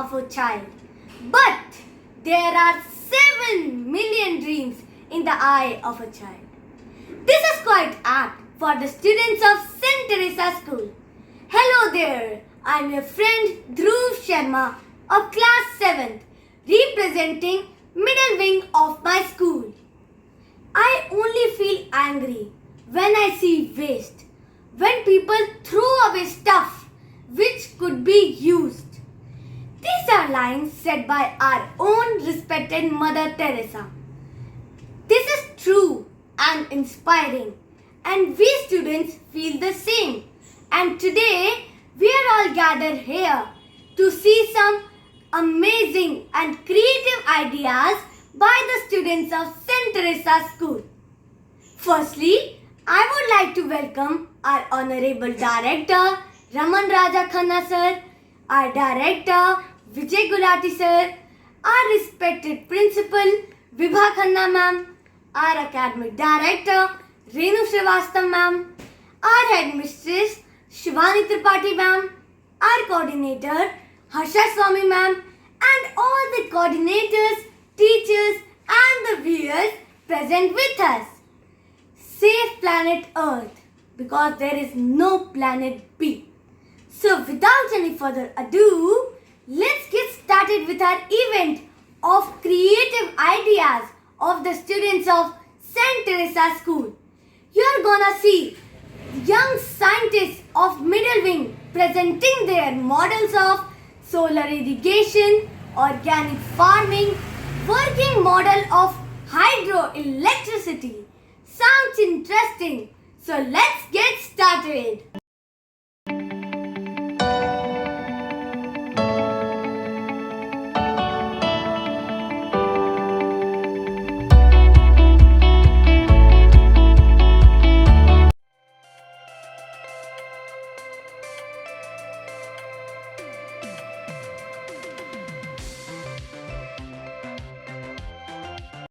of a child. But there are 7 million dreams in the eye of a child. This is quite apt for the students of St. Teresa School. Hello there, I am your friend Dhruv Sharma of class 7th, representing middle wing of my school. I only feel angry when I see waste, when people throw away stuff which could be used. These are lines said by our own respected Mother Teresa. This is true and inspiring, and we students feel the same. And today we are all gathered here to see some amazing and creative ideas by the students of St. Teresa School. Firstly, I would like to welcome our Honorable Director Raman Raja Khanna Sir, our Director Vijay Gulati Sir, our respected Principal Vibha Khanna Ma'am, our Academic Director Renu Srivastava Ma'am, our Headmistress Shivani Tripathi Ma'am, our Coordinator Harsha Swami Ma'am, and all the coordinators, teachers and the viewers present with us. Save planet Earth, because there is no planet B. So without any further ado, let's get started with our event of creative ideas of the students of St. Teresa School. You are gonna see young scientists of middle wing presenting their models of solar irrigation, organic farming, working model of hydroelectricity. Sounds interesting. So let's get started.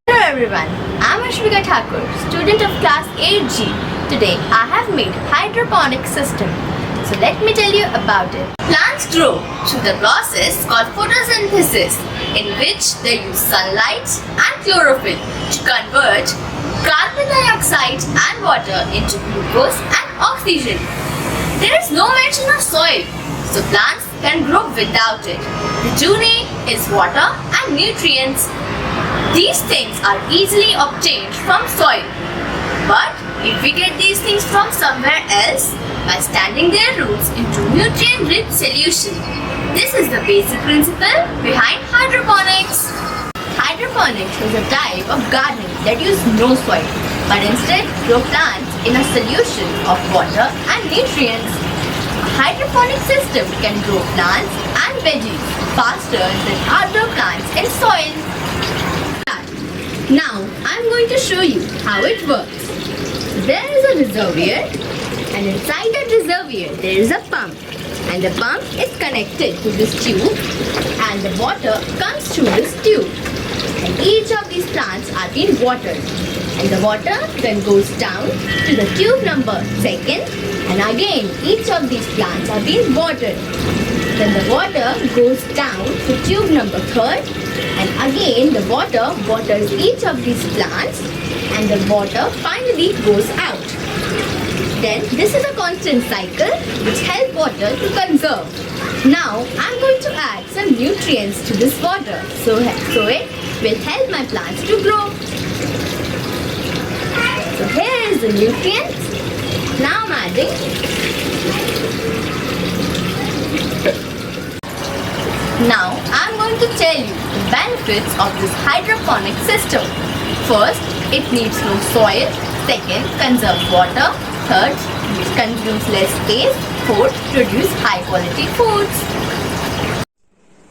Hello everyone, I am Ashvika Thakur, student of class 8G. Today I have made hydroponic system. So let me tell you about it. Plants grow through the process called photosynthesis, in which they use sunlight and chlorophyll to convert carbon dioxide and water into glucose and oxygen. There is no mention of soil, so plants can grow without it. The two need is water and nutrients. These things are easily obtained from soil. But if we get these things from somewhere else, by standing their roots into nutrient-rich solution. This is the basic principle behind hydroponics. Hydroponics is a type of gardening that uses no soil, but instead grow plants in a solution of water and nutrients. A hydroponic system can grow plants and veggies faster than outdoor plants in soil. Now, I am going to show you how it works. There is a reservoir, and inside that reservoir there is a pump, and the pump is connected to this tube, and the water comes through this tube, and each of these plants are being watered, and the water then goes down to the tube number 2nd, and again each of these plants are being watered. Then the water goes down to tube number 3rd, and again the water waters each of these plants, and the water finally goes out. Then this is a constant cycle which helps water to conserve. Now I am going to add some nutrients to this water so it will help my plants to grow. So here is the nutrients. Now I am adding Now I am going to tell you the benefits of this hydroponic system. First, it needs no soil. Second, conserves water. Third, consumes less space. Fourth, produce high quality foods.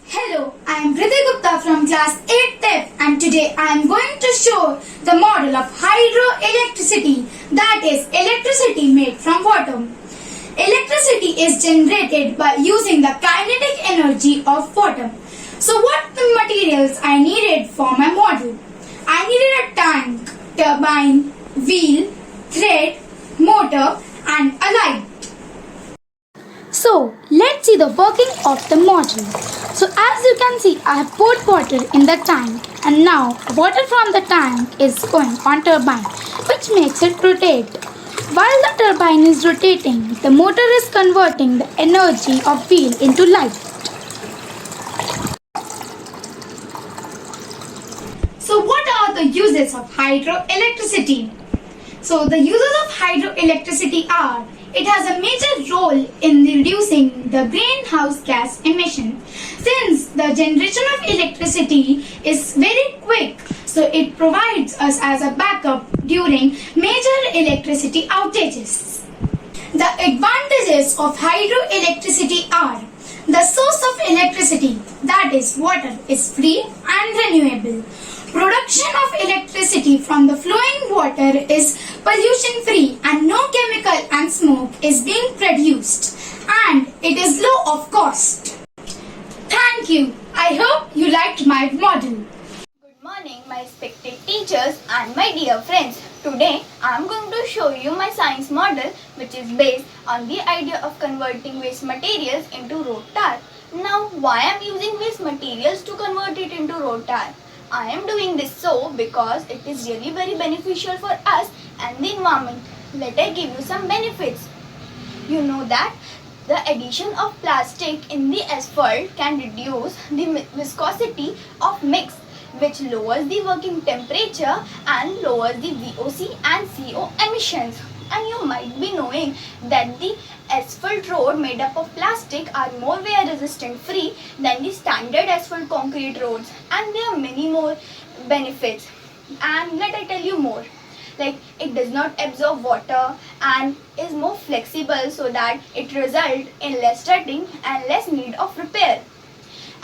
Hello, I am Riddhi Gupta from class 8th and today I am going to show the model of hydroelectricity, that is electricity made from water. Electricity is generated by using the kinetic energy of water. So what the materials I needed for my model? I needed a tank, turbine, wheel, thread, motor and a light. So let's see the working of the model. So as you can see, I have poured water in the tank, and now water from the tank is going on turbine, which makes it rotate. While the turbine is rotating, the motor is converting the energy of wheel into light. So what are the uses of hydroelectricity? So the uses of hydroelectricity are: it has a major role in reducing the greenhouse gas emission, since the generation of electricity is very quick, so it provides us as a backup during major electricity outages. The advantages of hydroelectricity are: the source of electricity, that is water, is free and renewable. Production of electricity from the flowing water is pollution free and no chemical and smoke is being produced, and it is low of cost. Thank you. I hope you liked my model. Good morning, my respected teachers and my dear friends. Today, I am going to show you my science model, which is based on the idea of converting waste materials into road tar. Now, why I am using waste materials to convert it into road tar? I am doing this so because it is really very beneficial for us and the environment. Let I give you some benefits. You know that the addition of plastic in the asphalt can reduce the viscosity of mix, which lowers the working temperature and lowers the VOC and CO emissions. And you might be knowing that the asphalt road made up of plastic are more wear resistant free than the standard asphalt concrete roads, and there are many more benefits. And let I tell you more. Like, it does not absorb water and is more flexible, so that it results in less rutting and less need of repair.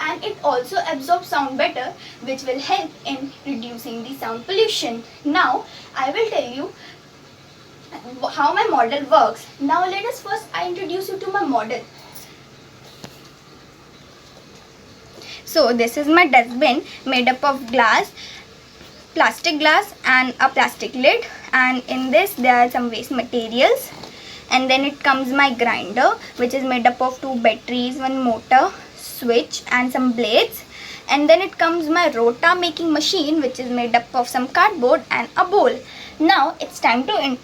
And it also absorbs sound better, which will help in reducing the sound pollution. Now I will tell you how my model works. Now let us first introduce you to my model. So this is my dustbin made up of glass, plastic glass and a plastic lid, and in this there are some waste materials. And then it comes my grinder, which is made up of 2 batteries, 1 motor, switch and some blades. And then it comes my rota making machine, which is made up of some cardboard and a bowl. Now it's time to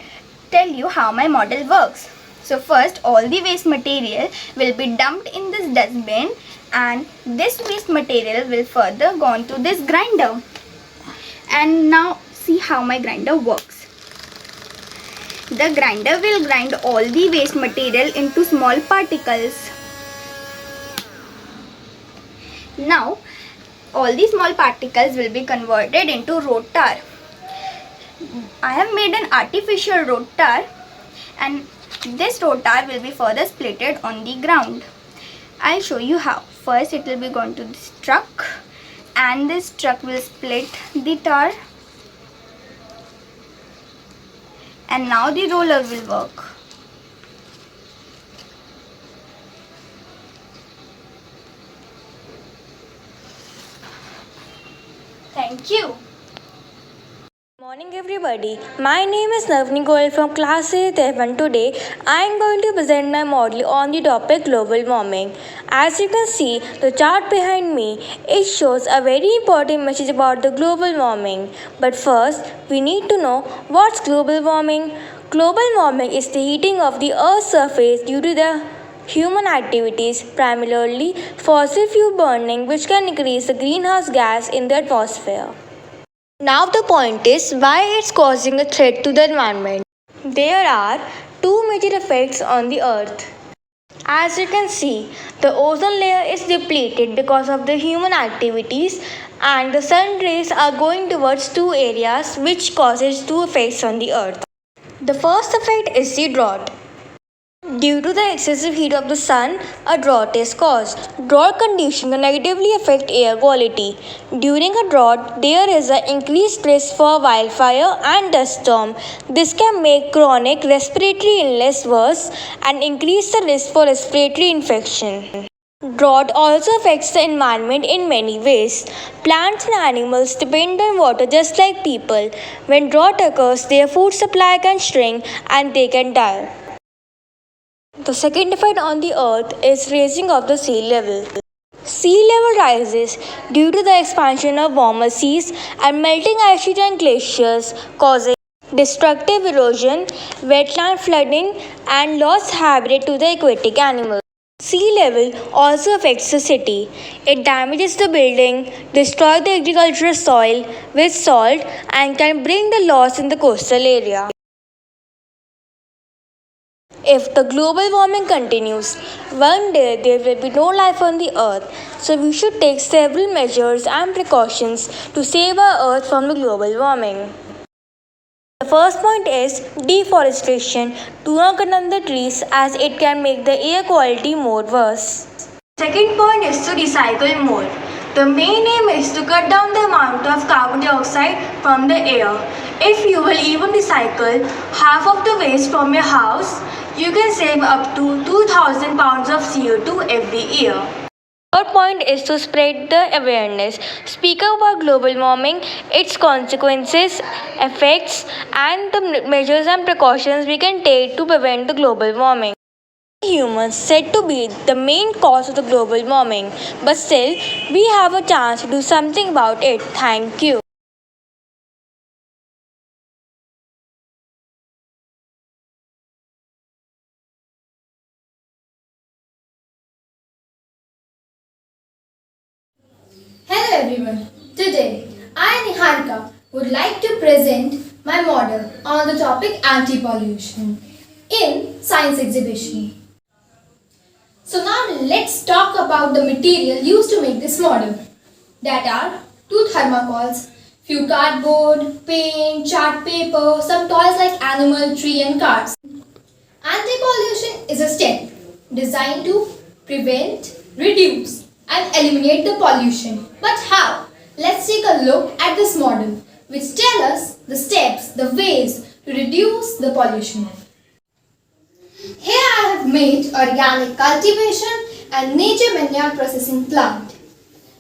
tell you how my model works. So first, all the waste material will be dumped in this dustbin, and this waste material will further go on to this grinder. And now see how my grinder works. The grinder will grind all the waste material into small particles. Now all the small particles will be converted into road tar. I have made an artificial road tar, and this road tar will be further splitted on the ground. I'll show you how. First it will be going to this truck, and this truck will split the tar, and now the roller will work. Thank you. Morning everybody, my name is Navni Goel from class 8th and today I am going to present my model on the topic global warming. As you can see the chart behind me, it shows a very important message about the global warming. But first we need to know what's global warming. Global warming is the heating of the earth's surface due to the human activities, primarily fossil fuel burning, which can increase the greenhouse gas in the atmosphere. Now the point is why it's causing a threat to the environment. There are 2 major effects on the earth. As you can see, the ozone layer is depleted because of the human activities, and the sun rays are going towards 2 areas, which causes 2 effects on the earth. The first effect is the drought. Due to the excessive heat of the sun, a drought is caused. Drought conditions can negatively affect air quality. During a drought, there is an increased risk for wildfire and dust storm. This can make chronic respiratory illness worse and increase the risk for respiratory infection. Drought also affects the environment in many ways. Plants and animals depend on water just like people. When drought occurs, their food supply can shrink and they can die. The second effect on the earth is raising of the sea level. Sea level rises due to the expansion of warmer seas and melting ice sheet and glaciers, causing destructive erosion, wetland flooding, and lost habitat to the aquatic animals. Sea level also affects the city. It damages the building, destroys the agricultural soil with salt, and can bring the loss in the coastal area. If the global warming continues, one day there will be no life on the earth. So we should take several measures and precautions to save our earth from the global warming. The first point is deforestation. Do not cut down the trees as it can make the air quality more worse. Second point is to recycle more. The main aim is to cut down the amount of carbon dioxide from the air. If you will even recycle half of the waste from your house, you can save up to 2,000 pounds of CO2 every year. Third point is to spread the awareness. Speak about global warming, its consequences, effects, and the measures and precautions we can take to prevent the global warming. Humans said to be the main cause of the global warming, but still, we have a chance to do something about it. Thank you. Hello everyone. Today I, Niharika, would like to present my model on the topic anti-pollution in science exhibition. So now let's talk about the material used to make this model. That are two thermocols, few cardboard, paint, chart paper, some toys like animal, tree and cars. Anti-pollution is a step designed to prevent, reduce and eliminate the pollution. But how? Let's take a look at this model which tell us the steps, the ways to reduce the pollution. Here I have made organic cultivation and nature manure processing plant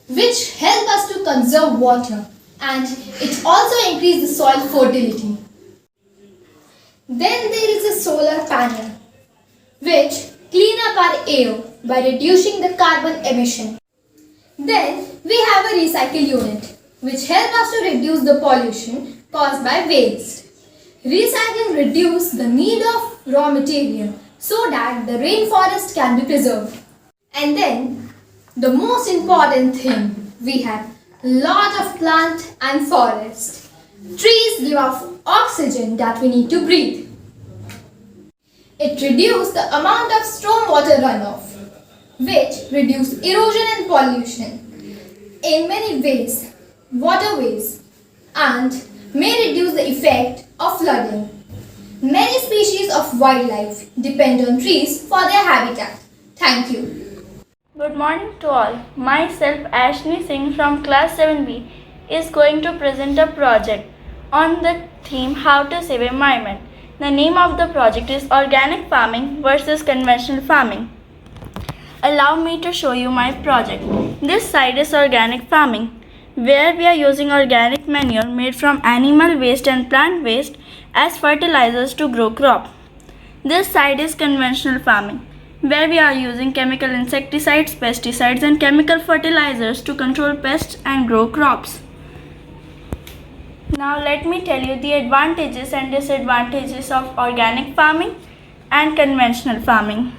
which help us to conserve water and it also increase the soil fertility. Then there is a solar panel which clean up our air by reducing the carbon emission. Then we have a recycle unit which help us to reduce the pollution caused by waste. Recycling reduce the need of raw material so that the rainforest can be preserved. And then the most important thing, we have lot of plant and forest. Trees give off oxygen that we need to breathe. It reduces the amount of stormwater runoff, which reduce erosion and pollution in many ways, waterways, and may reduce the effect of flooding. Many species of wildlife depend on trees for their habitat. Thank you. Good morning to all. Myself Ashni Singh from class 7B is going to present a project on the theme how to save environment. The name of the project is Organic Farming versus Conventional Farming. Allow me to show you my project. This side is organic farming, where we are using organic manure made from animal waste and plant waste as fertilizers to grow crop. This side is conventional farming, where we are using chemical insecticides, pesticides and chemical fertilizers to control pests and grow crops. Now let me tell you the advantages and disadvantages of organic farming and conventional farming.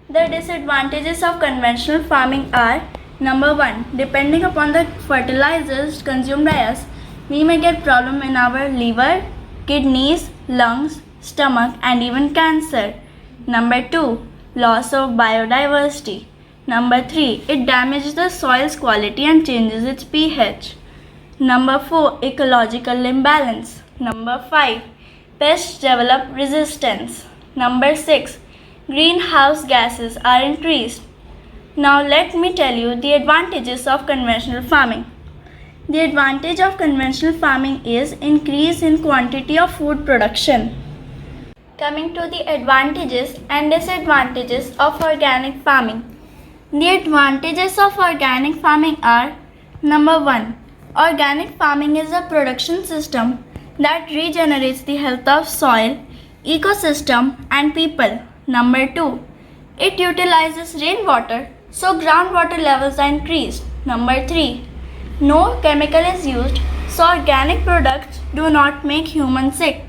The disadvantages of conventional farming are: number 1, depending upon the fertilizers consumed by us, we may get problem in our liver, kidneys, lungs, stomach and even cancer. Number 2, loss of biodiversity. Number 3, it damages the soil's quality and changes its pH. Number 4, ecological imbalance. Number 5, pests develop resistance. Number 6, greenhouse gases are increased. Now let me tell you the advantages of conventional farming. The advantage of conventional farming is increase in quantity of food production. Coming to the advantages and disadvantages of organic farming. The advantages of organic farming are: number 1, organic farming is a production system that regenerates the health of soil, ecosystem and people. Number 2, it utilizes rainwater so groundwater levels are increased. Number 3. No chemical is used, so organic products do not make humans sick.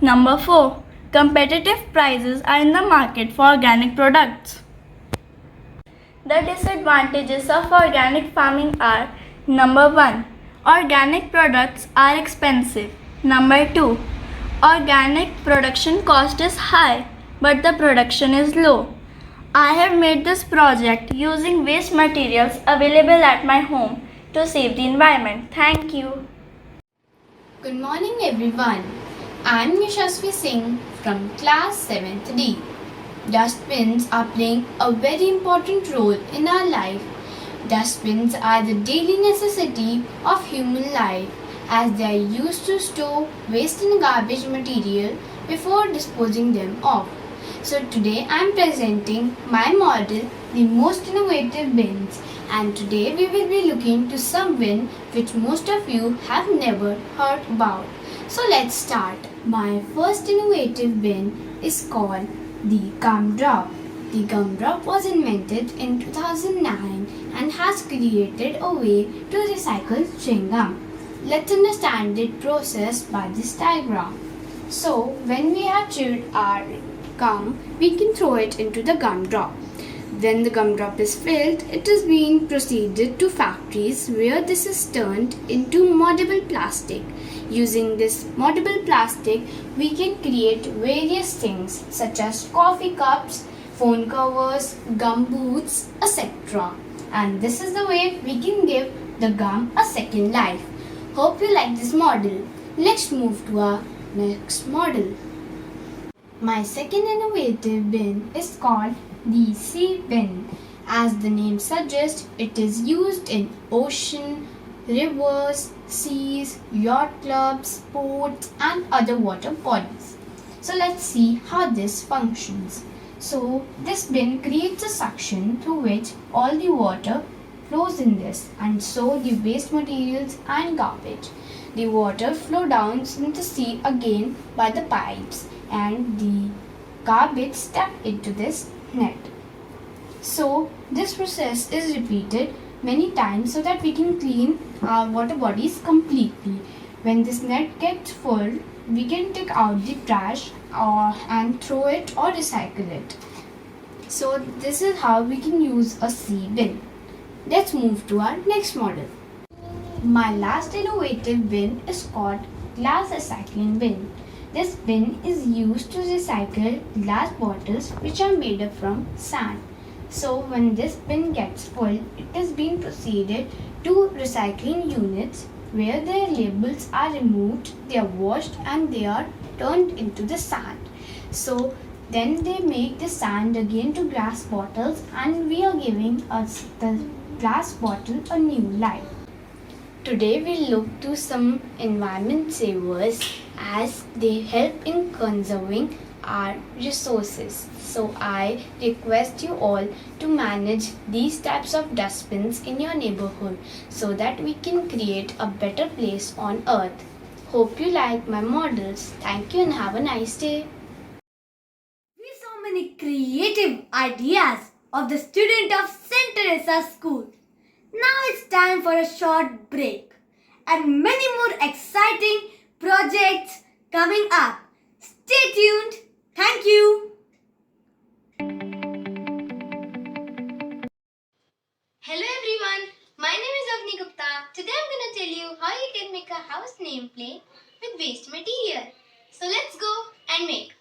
Number 4. Competitive prices are in the market for organic products. The disadvantages of organic farming are: Number 1. Organic products are expensive. Number 2. Organic production cost is high, but the production is low. I have made this project using waste materials available at my home to save the environment. Thank you. Good morning everyone. I am Yashasvi Singh from class 7th D. Dustbins are playing a very important role in our life. Dustbins are the daily necessity of human life as they are used to store waste and garbage material before disposing them off. So today I am presenting my model, the most innovative bins, and today we will be looking to some bin which most of you have never heard about. So let's start. My first innovative bin is called the Gumdrop. The Gumdrop was invented in 2009 and has created a way to recycle chewing gum. Let's understand the process by this diagram. So when we have chewed our gum, we can throw it into the gumdrop. When the gumdrop is filled, it is being proceeded to factories where this is turned into moldable plastic. Using this moldable plastic, we can create various things such as coffee cups, phone covers, gum boots, etc. And this is the way we can give the gum a second life. Hope you like this model. Let's move to our next model. My second innovative bin is called the Sea Bin. As the name suggests, it is used in ocean, rivers, seas, yacht clubs, ports and other water bodies. So let's see how this functions. So this bin creates a suction through which all the water flows in this, and so the waste materials and garbage. The water flow down into the sea again by the pipes, and the garbage step into this net. So this process is repeated many times so that we can clean our water bodies completely. When this net gets full, we can take out the trash and throw it or recycle it. So this is how we can use a sea bin. Let's move to our next model. My last innovative bin is called glass recycling bin. This bin is used to recycle glass bottles which are made up from sand. So when this bin gets full, it is being proceeded to recycling units where their labels are removed, they are washed and they are turned into the sand. So then they make the sand again to glass bottles, and we are giving us the glass bottle a new life. Today we look to some environment savers as they help in conserving our resources. So I request you all to manage these types of dustbins in your neighborhood so that we can create a better place on earth. Hope you like my models. Thank you and have a nice day. We saw many creative ideas of the student of St. Teresa's School. Now it's time for a short break and many more exciting projects coming up. Stay tuned. Thank you. Hello everyone, my name is Avni Gupta. Today I'm going to tell you how you can make a house nameplate with waste material. So let's go and make.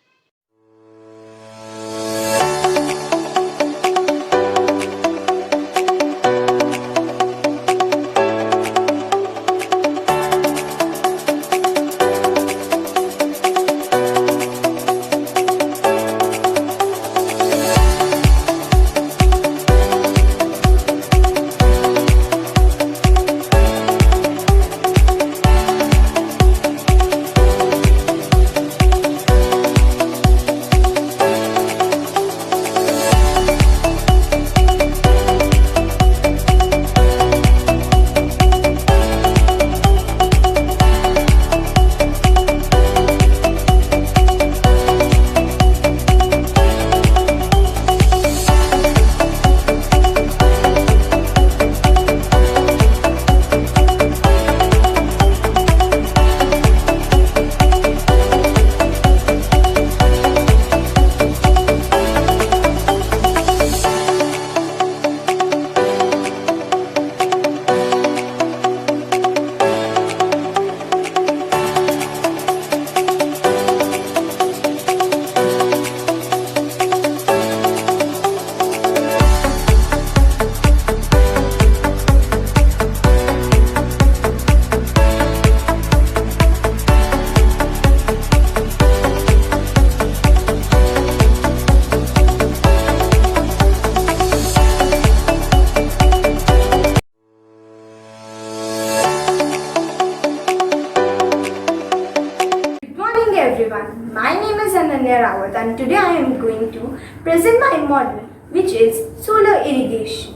and today I am going to present my model, which is solar irrigation.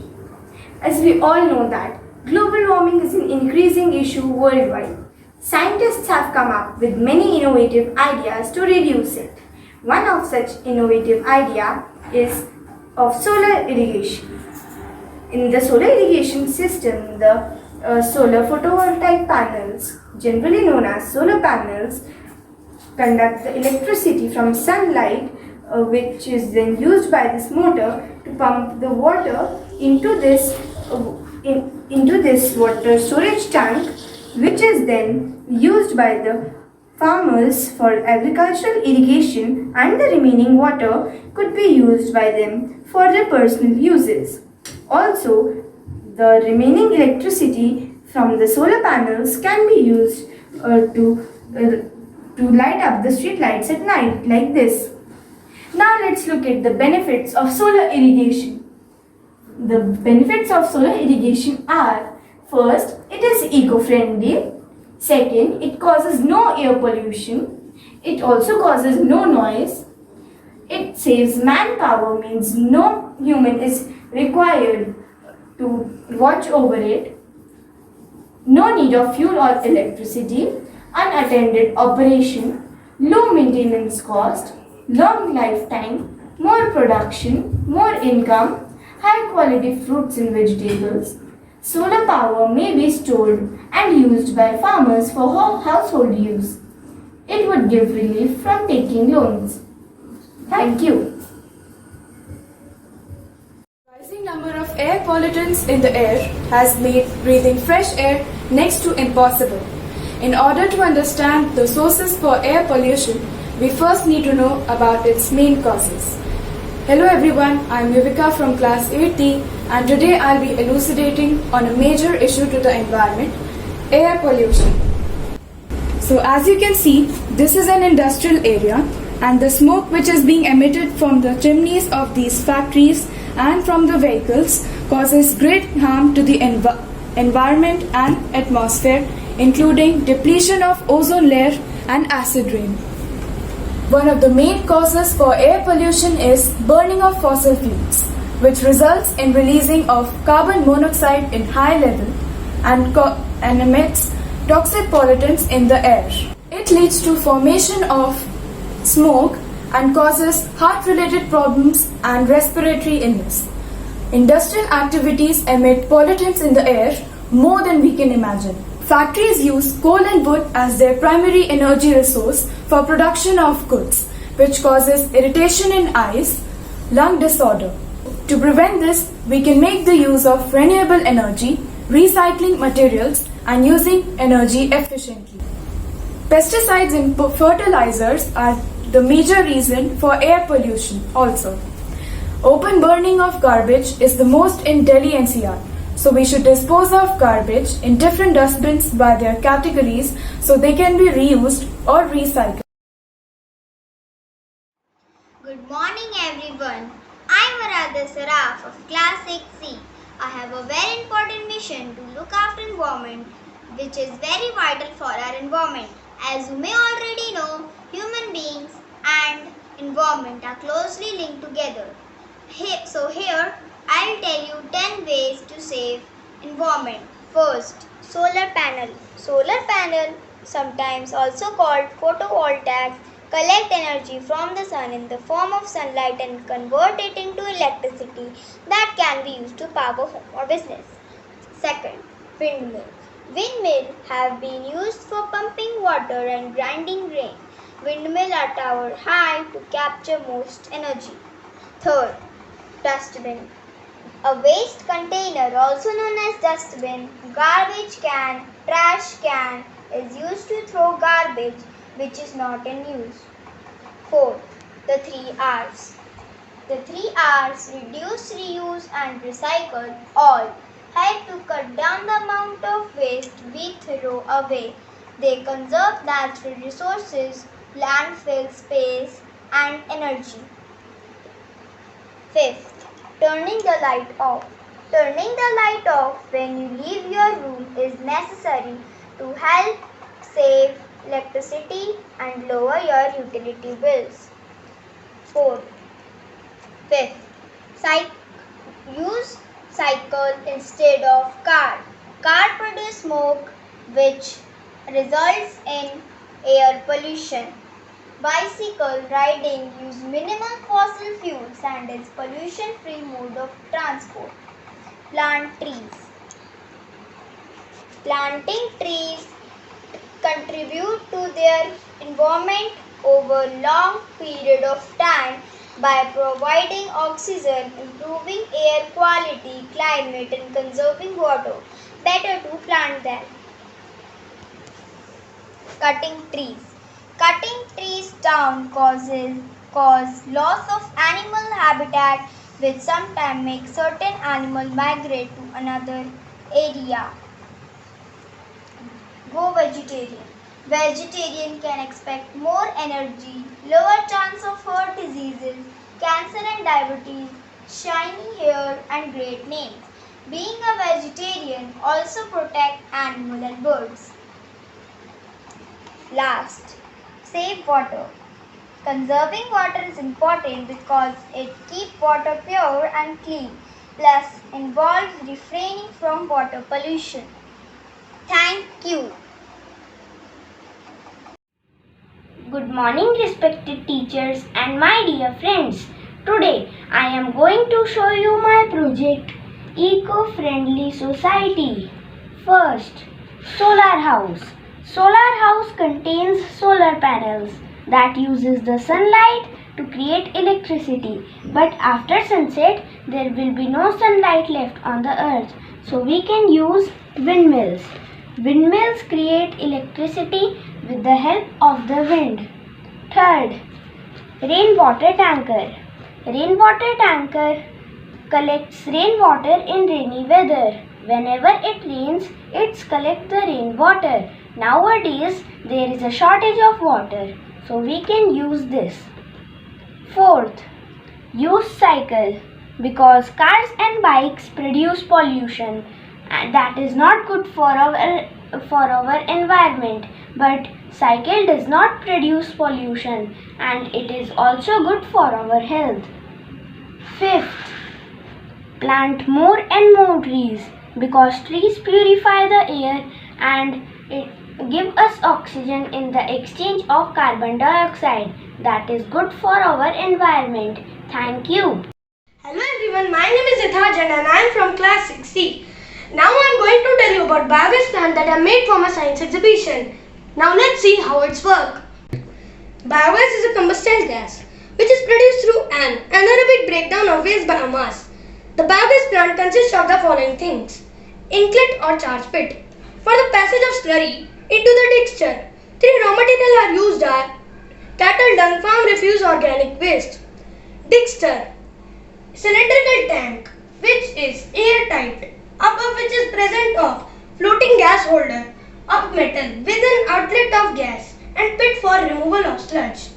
As we all know that global warming is an increasing issue worldwide. Scientists have come up with many innovative ideas to reduce it. One of such innovative idea is of solar irrigation. In the solar irrigation system, the solar photovoltaic panels, generally known as solar panels, conduct the electricity from sunlight, which is then used by this motor to pump the water into this water storage tank, which is then used by the farmers for agricultural irrigation, and the remaining water could be used by them for their personal uses. Also, the remaining electricity from the solar panels can be used to light up the street lights at night like this. Now let's look at the benefits of solar irrigation. The benefits of solar irrigation are: first, it is eco-friendly. Second, it causes no air pollution. It also causes no noise. It saves manpower, means no human is required to watch over it. No need of fuel or electricity. Unattended operation. Low maintenance cost. Long lifetime. More production. More income. High quality fruits and vegetables. Solar power may be stored and used by farmers for household use. It would give relief from taking loans. Thank you. Rising number of air pollutants in the air has made breathing fresh air next to impossible. In order to understand the sources for air pollution, we first need to know about its main causes. Hello everyone, I am Yuvika from class 8D, and today I'll be elucidating on a major issue to the environment, air pollution. So as you can see, this is an industrial area, and the smoke which is being emitted from the chimneys of these factories and from the vehicles causes great harm to the environment and atmosphere, including depletion of ozone layer and acid rain. One of the main causes for air pollution is burning of fossil fuels, which results in releasing of carbon monoxide in high level and emits toxic pollutants in the air. It leads to formation of smoke and causes heart-related problems and respiratory illness. Industrial activities emit pollutants in the air more than we can imagine. Factories use coal and wood as their primary energy resource for production of goods, which causes irritation in eyes, lung disorder. To prevent this, we can make the use of renewable energy, recycling materials, and using energy efficiently. Pesticides in fertilizers are the major reason for air pollution also. Open burning of garbage is the most in Delhi NCR. So we should dispose of garbage in different dustbins by their categories so they can be reused or recycled. Good morning everyone. I'm Aradhya Saraf of class 6C. I have a very important mission to look after environment, which is very vital for our environment. As you may already know, human beings and environment are closely linked together. So here I'll tell you 10 ways to save environment. First, solar panel. Solar panel, sometimes also called photovoltaics, collect energy from the sun in the form of sunlight and convert it into electricity that can be used to power home or business. Second, windmill. Windmills have been used for pumping water and grinding grain. Windmills are tower high to capture most energy. Third, dustbin. A waste container, also known as dustbin, garbage can, trash can, is used to throw garbage which is not in use. Fourth, the 3 R's. The 3 R's, reduce, reuse and recycle, all help to cut down the amount of waste we throw away. They conserve natural resources, landfill space and energy. Fifth, turning the light off. Turning the light off when you leave your room is necessary to help save electricity and lower your utility bills. Fourth. Fifth. Use cycle instead of car. Car produce smoke which results in air pollution. Bicycle riding use minimal fossil fuels and is pollution-free mode of transport. Plant trees. Planting trees contribute to their environment over long period of time by providing oxygen, improving air quality, climate and conserving water. Better to plant them. Cutting trees. Cutting trees down cause loss of animal habitat which sometimes makes certain animals migrate to another area. Go vegetarian. Vegetarian can expect more energy, lower chance of heart diseases, cancer and diabetes, shiny hair and great names. Being a vegetarian also protects animals and birds. Last, save water. Conserving water is important because it keeps water pure and clean, plus involves refraining from water pollution. Thank you. Good morning, respected teachers and my dear friends. Today I am going to show you my project Eco-Friendly Society. First, solar house. Solar house contains solar panels that uses the sunlight to create electricity. But after sunset, there will be no sunlight left on the earth. So we can use windmills. Windmills create electricity with the help of the wind. Third, rainwater tanker. Rainwater tanker collects rainwater in rainy weather. Whenever it rains, it collects the rainwater. Nowadays, there is a shortage of water, so we can use this. Fourth, use cycle. Because cars and bikes produce pollution, and that is not good for our environment. But cycle does not produce pollution, and it is also good for our health. Fifth, plant more and more trees, because trees purify the air and it give us oxygen in the exchange of carbon dioxide. That is good for our environment. Thank you. Hello everyone, my name is Yatharjan and I am from class 6C. Now I am going to tell you about biogas plant that I made for my science exhibition. Now let's see how it's work. Biogas is a combustion gas which is produced through an anaerobic breakdown of waste biomass. The biogas plant consists of the following things: inklet or charge pit for the passage of slurry into the mixture. 3 raw materials are used are cattle dung, farm refuse, organic waste. Digster, cylindrical tank which is airtight, above which is present of floating gas holder of metal with an outlet of gas and pit for removal of sludge.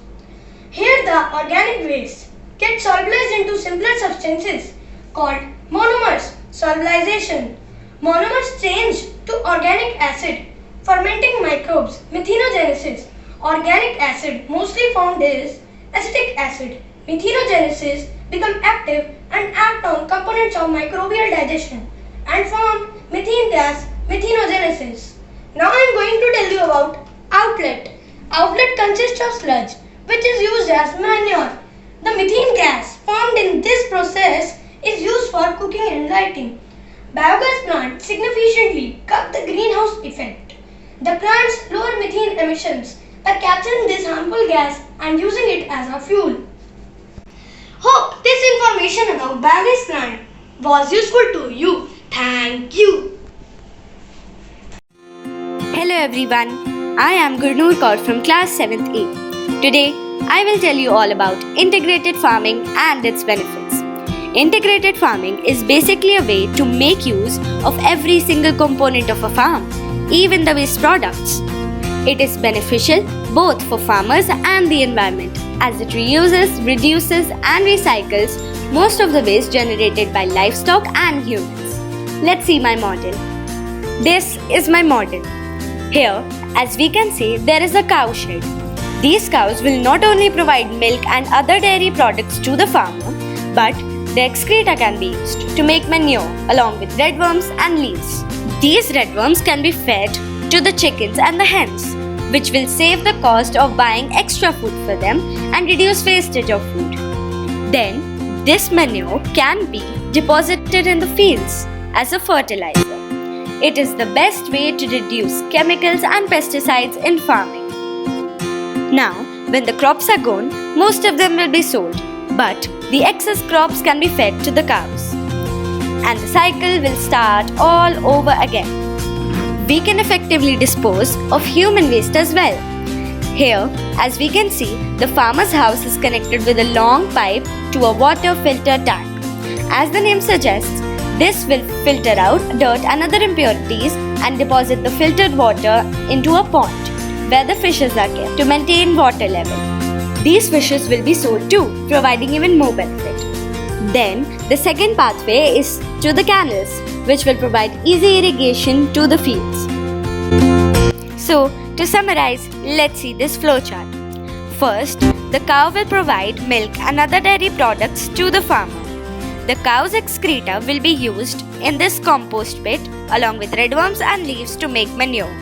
Here the organic waste gets solubilized into simpler substances called monomers. Solubilization. Monomers change to organic acid. Fermenting microbes. Methanogenesis. Organic acid mostly found is acetic acid. Methanogenesis become active and act on components of microbial digestion and form methane gas, methanogenesis. Now I am going to tell you about outlet. Outlet consists of sludge which is used as manure. The methane gas formed in this process is used for cooking and lighting. Biogas plants significantly cut the greenhouse effect. The plants lower methane emissions by capturing this harmful gas and using it as a fuel. Hope this information about biogas plant was useful to you. Thank you. Hello everyone, I am Gurnoor Kaur from class 7th A. Today, I will tell you all about integrated farming and its benefits. Integrated farming is basically a way to make use of every single component of a farm, even the waste products. It is beneficial both for farmers and the environment, as it reuses, reduces and recycles most of the waste generated by livestock and humans. Let's see my model. This is my model. Here, as we can see, there is a cow shed. These cows will not only provide milk and other dairy products to the farmer, but the excreta can be used to make manure along with red worms and leaves. These red worms can be fed to the chickens and the hens, which will save the cost of buying extra food for them and reduce wastage of food. Then, this manure can be deposited in the fields as a fertilizer. It is the best way to reduce chemicals and pesticides in farming. Now, when the crops are gone, most of them will be sold, but the excess crops can be fed to the cows. And the cycle will start all over again. We can effectively dispose of human waste as well. Here, as we can see, the farmer's house is connected with a long pipe to a water filter tank. As the name suggests, this will filter out dirt and other impurities and deposit the filtered water into a pond where the fishes are kept to maintain water level. These fishes will be sold too, providing even more benefit. Then, the second pathway is to the canals, which will provide easy irrigation to the fields. So, to summarize, let's see this flowchart. First, the cow will provide milk and other dairy products to the farmer. The cow's excreta will be used in this compost pit along with red worms and leaves to make manure.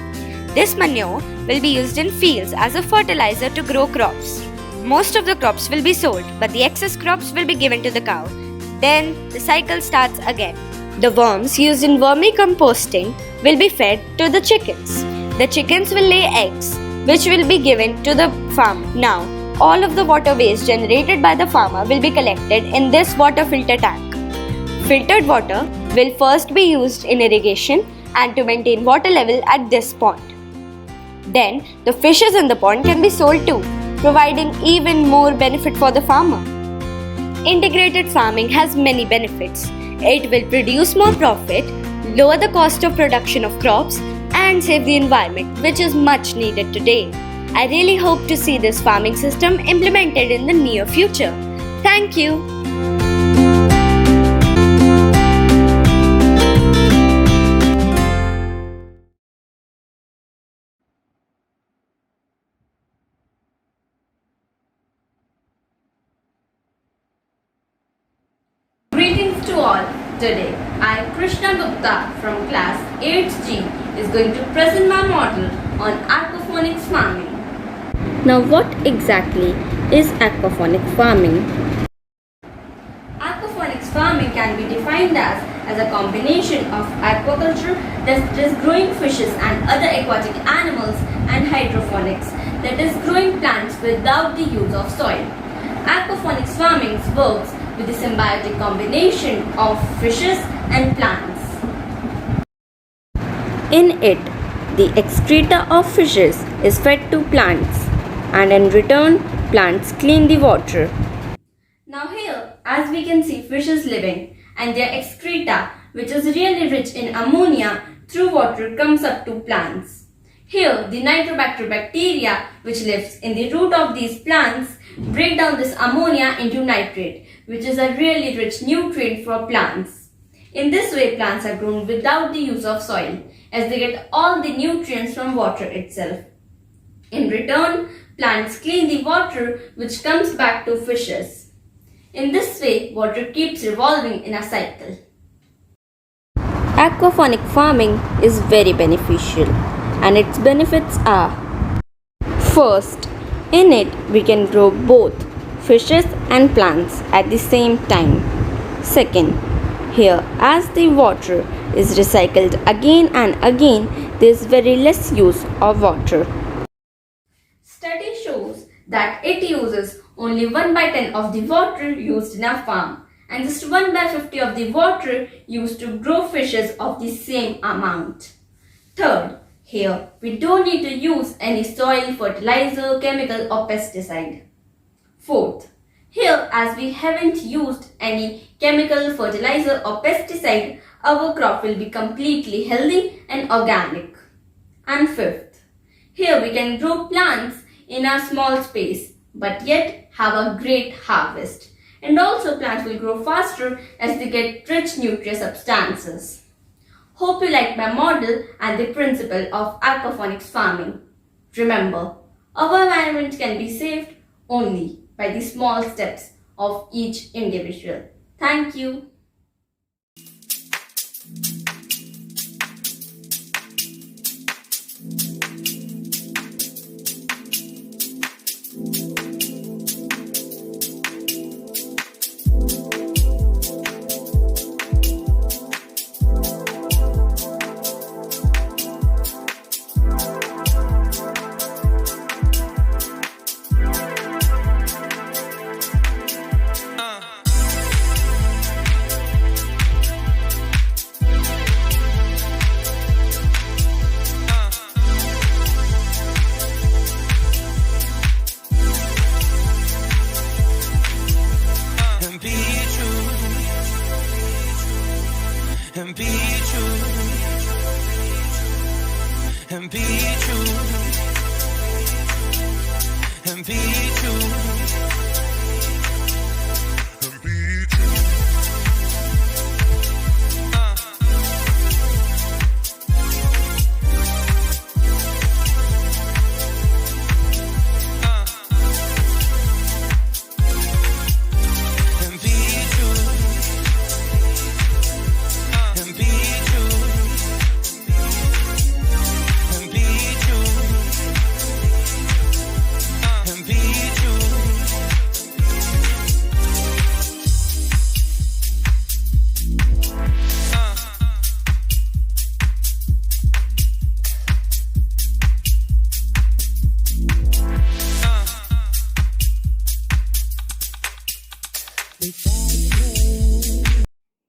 This manure will be used in fields as a fertilizer to grow crops. Most of the crops will be sold, but the excess crops will be given to the cow. Then the cycle starts again. The worms used in vermicomposting will be fed to the chickens. The chickens will lay eggs, which will be given to the farmer. Now, all of the water waste generated by the farmer will be collected in this water filter tank. Filtered water will first be used in irrigation and to maintain water level at this pond. Then, the fishes in the pond can be sold too, providing even more benefit for the farmer. Integrated farming has many benefits. It will produce more profit, lower the cost of production of crops, and save the environment, which is much needed today. I really hope to see this farming system implemented in the near future. Thank you. Greetings to all. Today, I, Krishna Gupta from class 8G, is going to present my model on aquaponics farming. Now, what exactly is aquaponic farming? Aquaponics farming can be defined as a combination of aquaculture, that is growing fishes and other aquatic animals, and hydroponics, that is growing plants without the use of soil. Aquaponics farming works with the symbiotic combination of fishes and plants. In it, the excreta of fishes is fed to plants, and in return, plants clean the water. Now here, as we can see fishes living, and their excreta, which is really rich in ammonia, through water comes up to plants. Here, the Nitrobacter bacteria, which lives in the root of these plants, break down this ammonia into nitrate, which is a really rich nutrient for plants. In this way, plants are grown without the use of soil, as they get all the nutrients from water itself. In return, plants clean the water, which comes back to fishes. In this way, water keeps revolving in a cycle. Aquaponic farming is very beneficial, and its benefits are: first, in it we can grow both fishes and plants at the same time. Second, here as the water is recycled again and again, there is very less use of water. Study shows that it uses only 1/10 of the water used in a farm, and just 1/50 of the water used to grow fishes of the same amount. Third, here we don't need to use any soil, fertilizer, chemical or pesticide. Fourth, here as we haven't used any chemical, fertilizer or pesticide, our crop will be completely healthy and organic. And fifth, here we can grow plants in a small space but yet have a great harvest. And also plants will grow faster as they get rich nutrient substances. Hope you liked my model and the principle of aquaponics farming. Remember, Our environment can be saved only by the small steps of each individual. Thank you. And be true, and be true, and be true, and be true.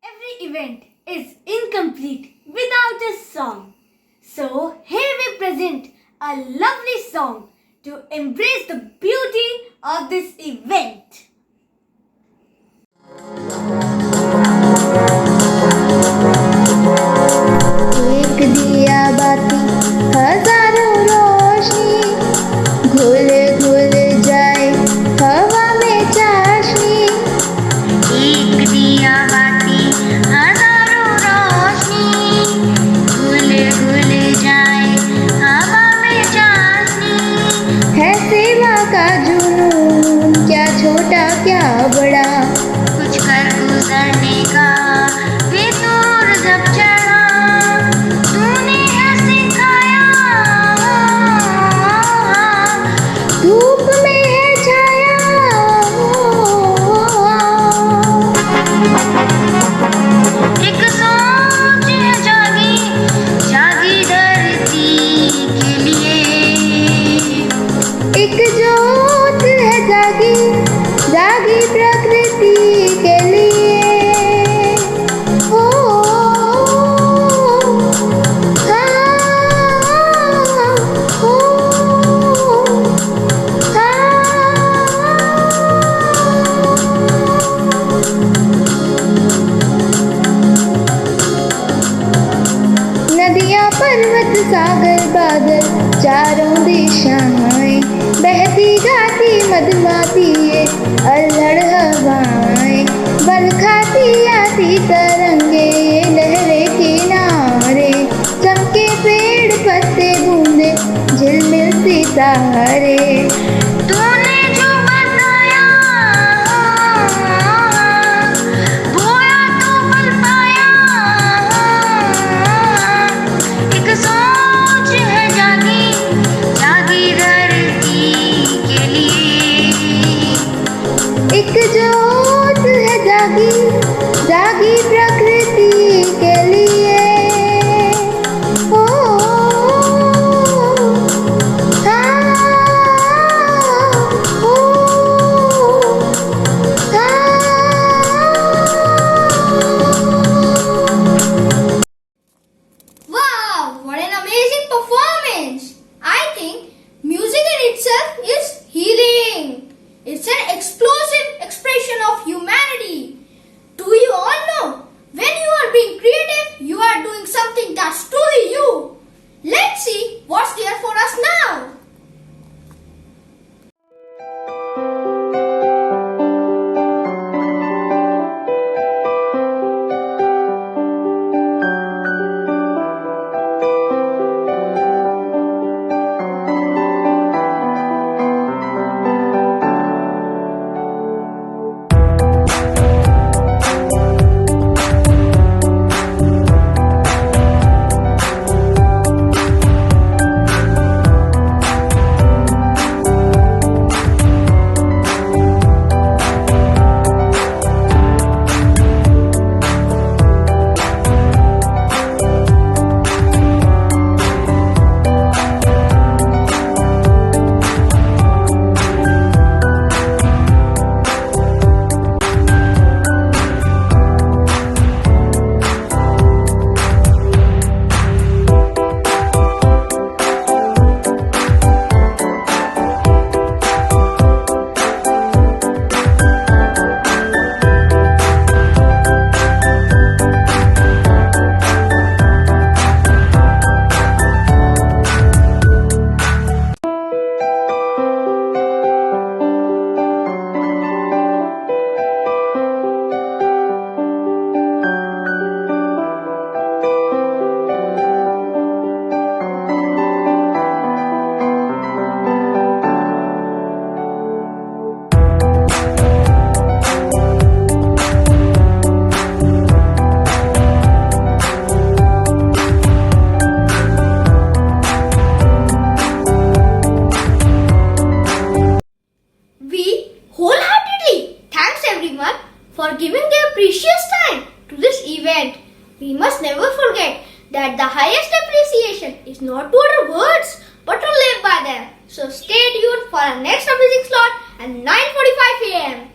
Every event is incomplete without a song. So here we present a lovely song to embrace the beauty of this event. एक दिया बाती हजारों रोशनी, घुल घुल जाए हवा में चाशनी। एक दिया बाती हजारों रोशनी, घुल घुल जाए हवा में चाशनी। है सेवा का जुनून, क्या छोटा क्या बड़ा, कुछ कर गुजरने का फितूर जब चढ़ा। तूने है सिखाया, धूप में है छाया। एक सोच है जागी, जागी धरती के लिए। एक जोत है जागी, जागी प्रकृति के लिए। नदियाँ पर्वत सागर बादल चारों दिशाएं, बहती गाती मधुमाती ये अल्हड़ हवाएं। बल खाती आती तरंगे ये लहरे किनारे, चमके पेड़ पत्ते बूंदे झिलमिल सितारे। तूने जो बताया बोया तो पल पाया। एक सोच है जागी, जागी धरती के लिए। एक जोत है जागी, जागी प्रकृति के लिए। Wow, what an amazing performance! I think music in itself is healing. It's an explosive expression of humanity. Do you all know for giving their precious time to this event. We must never forget that the highest appreciation is not to utter words but to live by them. So stay tuned for our next amazing slot at 9:45 a.m.